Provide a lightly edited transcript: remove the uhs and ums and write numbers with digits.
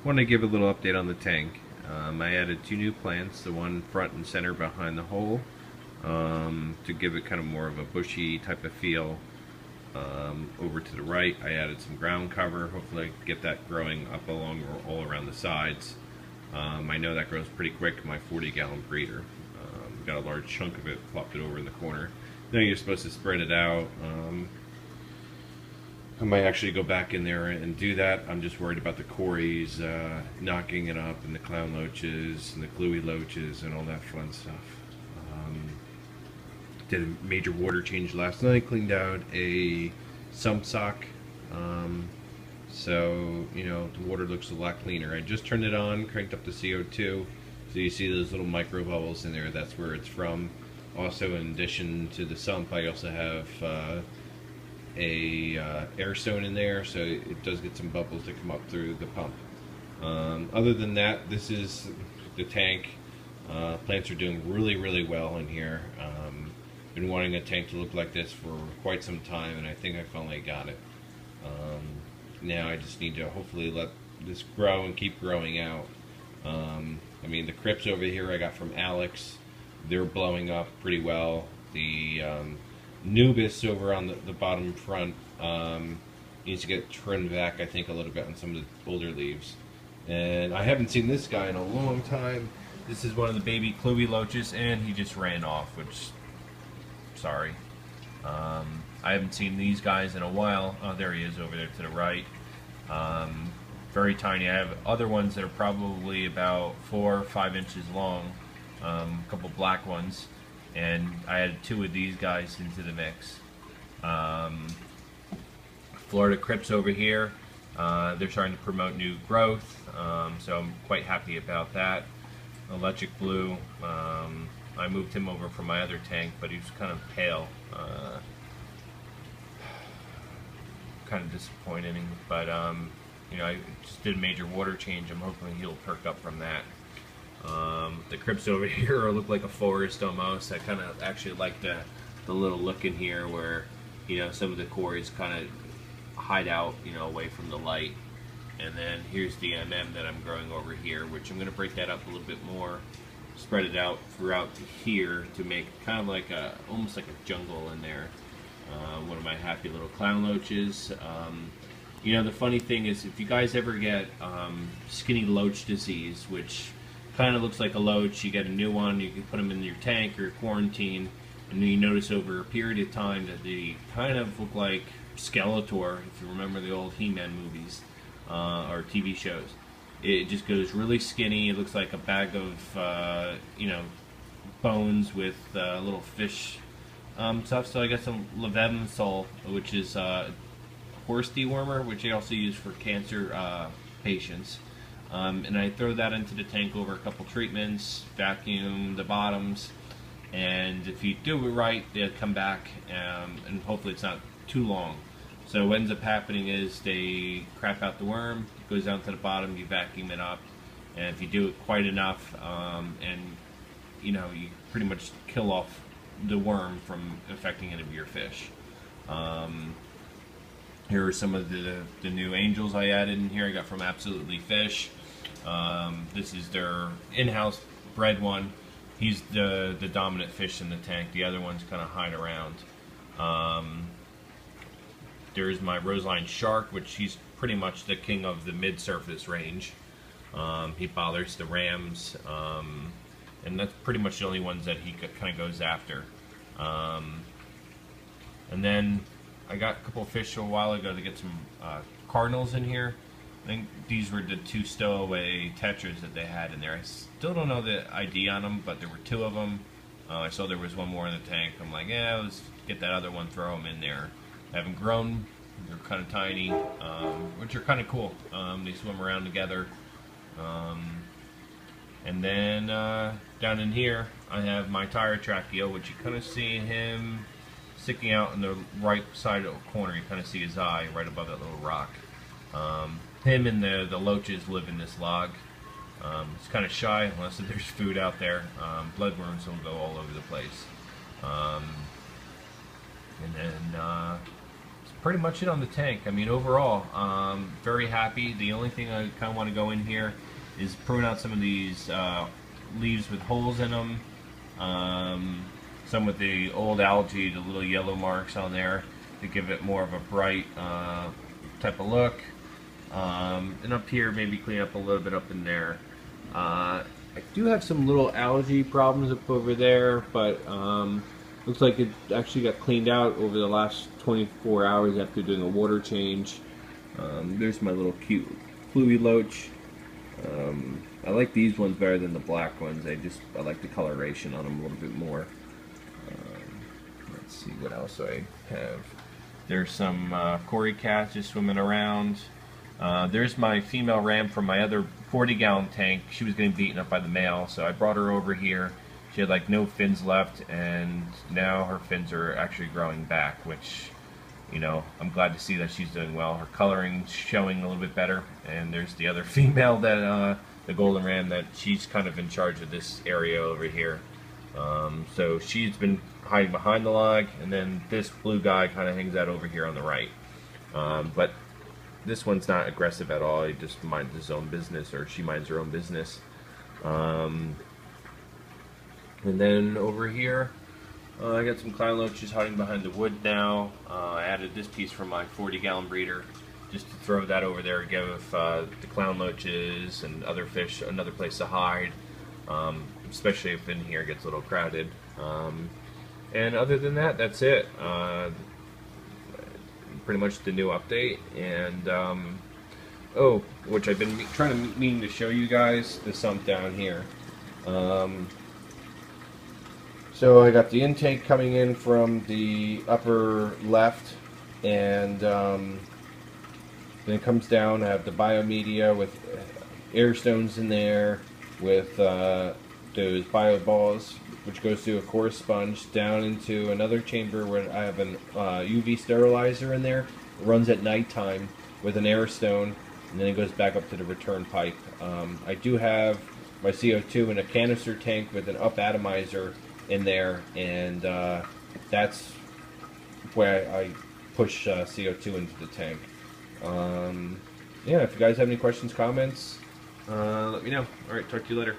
Want to give a little update on the tank. I added 2 new plants, the one front and center behind the hole, to give it kind of more of a bushy type of feel. Over to the right, I added some ground cover. Hopefully I get that growing up along or all around the sides. I know that grows pretty quick, my 40-gallon breeder. Got a large chunk of it, plopped it over in the corner. Then you're supposed to spread it out. I might actually go back in there and do that. I'm just worried about the cories knocking it up, and the clown loaches and the gluey loaches and all that fun stuff. Did a major water change last night, cleaned out a sump sock. So, you know, the water looks a lot cleaner. I just turned it on, cranked up the CO2. So you see those little micro bubbles in there, that's where it's from. Also, in addition to the sump, I also have air stone in there, so it does get some bubbles that come up through the pump. Other than that, this is the tank. Plants are doing really well in here. Been wanting a tank to look like this for quite some time, and I think I finally got it. Now I just need to hopefully let this grow and keep growing out. I mean, the crypts over here I got from Alex, they're blowing up pretty well. The Nubis over on the bottom front needs to get trimmed back, I think, a little bit on some of the older leaves. And I haven't seen this guy in a long time. This is one of the baby Chloe loaches, and he just ran off, which, sorry. I haven't seen these guys in a while. Oh, there he is over there to the right. Very tiny. I have other ones that are probably about 4 or 5 inches long, a couple black ones, and I added 2 of these guys into the mix. Florida Crypts over here, they're trying to promote new growth, so I'm quite happy about that. Electric Blue, I moved him over from my other tank, but he was kind of pale. Kind of disappointing, but you know, I just did a major water change. I'm hoping he'll perk up from that. The crypts over here look like a forest almost. I kind of actually like the little look in here where, you know, some of the cories kind of hide out, you know, away from the light. And then here's the MM that I'm growing over here, which I'm going to break that up a little bit more, spread it out throughout here to make kind of like a, almost like a jungle in there. One of my happy little clown loaches. You know, the funny thing is, if you guys ever get skinny loach disease, which kind of looks like a loach, you get a new one, you can put them in your tank or quarantine, and then you notice over a period of time that they kind of look like Skeletor, if you remember the old He-Man movies or TV shows. It just goes really skinny. It looks like a bag of, you know, bones with little fish stuff. So I got some Leventhal, which is horse dewormer, which I also use for cancer patients. And I throw that into the tank over a couple treatments, vacuum the bottoms, and if you do it right, they'll come back, and hopefully it's not too long. So what ends up happening is they crap out the worm, it goes down to the bottom, you vacuum it up, and if you do it quite enough, and you know, you pretty much kill off the worm from affecting any of your fish. Here are some of the new angels I added in here. I got from Absolutely Fish. This is their in-house bred one. He's the dominant fish in the tank. The other ones kind of hide around. There's my Roseline Shark, which he's pretty much the king of the mid-surface range. He bothers the rams, and that's pretty much the only ones that he kind of goes after. And then I got a couple of fish a while ago to get some cardinals in here. I think these were the 2 stowaway tetras that they had in there. I still don't know the ID on them, but there were 2 of them. I saw there was one more in the tank. I'm like, yeah, let's get that other one, throw them in there. They haven't grown. They're kind of tiny, which are kind of cool. They swim around together. And then down in here, I have my Tyrotrachea, which you kind of see him sticking out in the right side of the corner. You kind of see his eye right above that little rock. Him and the loaches live in this log. It's kind of shy unless there's food out there. Bloodworms will go all over the place. And then pretty much it on the tank. I mean, overall, very happy. The only thing I kind of want to go in here is prune out some of these leaves with holes in them. Some with the old algae, the little yellow marks on there, to give it more of a bright type of look. And up here, maybe clean up a little bit up in there. I do have some little algae problems up over there, but looks like it actually got cleaned out over the last 24 hours after doing a water change. There's my little cute fluey loach. I like these ones better than the black ones. I like the coloration on them a little bit more. Let's see what else I have. There's some cory cats just swimming around. There's my female ram from my other 40-gallon tank. She was getting beaten up by the male, so I brought her over here. She had like no fins left, and now her fins are actually growing back, which, you know, I'm glad to see that she's doing well. Her coloring's showing a little bit better. And there's the other female, that the golden ram, that she's kind of in charge of this area over here. So she's been hiding behind the log, and then this blue guy kind of hangs out over here on the right. But this one's not aggressive at all. He just minds his own business, or she minds her own business. And then over here, I got some clown loaches hiding behind the wood now. I added this piece from my 40-gallon breeder just to throw that over there, give the clown loaches and other fish another place to hide, especially if in here gets a little crowded. And other than that, that's it. Pretty much the new update. And oh, which I've been meaning to show you guys, the sump down here. So I got the intake coming in from the upper left, and then it comes down. I have the biomedia with air stones in there, with those bio balls, which goes through a coarse sponge down into another chamber where I have an UV sterilizer in there. It runs at nighttime with an air stone, and then it goes back up to the return pipe. I do have my CO2 in a canister tank with an up atomizer in there, and that's where I push CO2 into the tank. Yeah, if you guys have any questions, comments, let me know. Alright, talk to you later.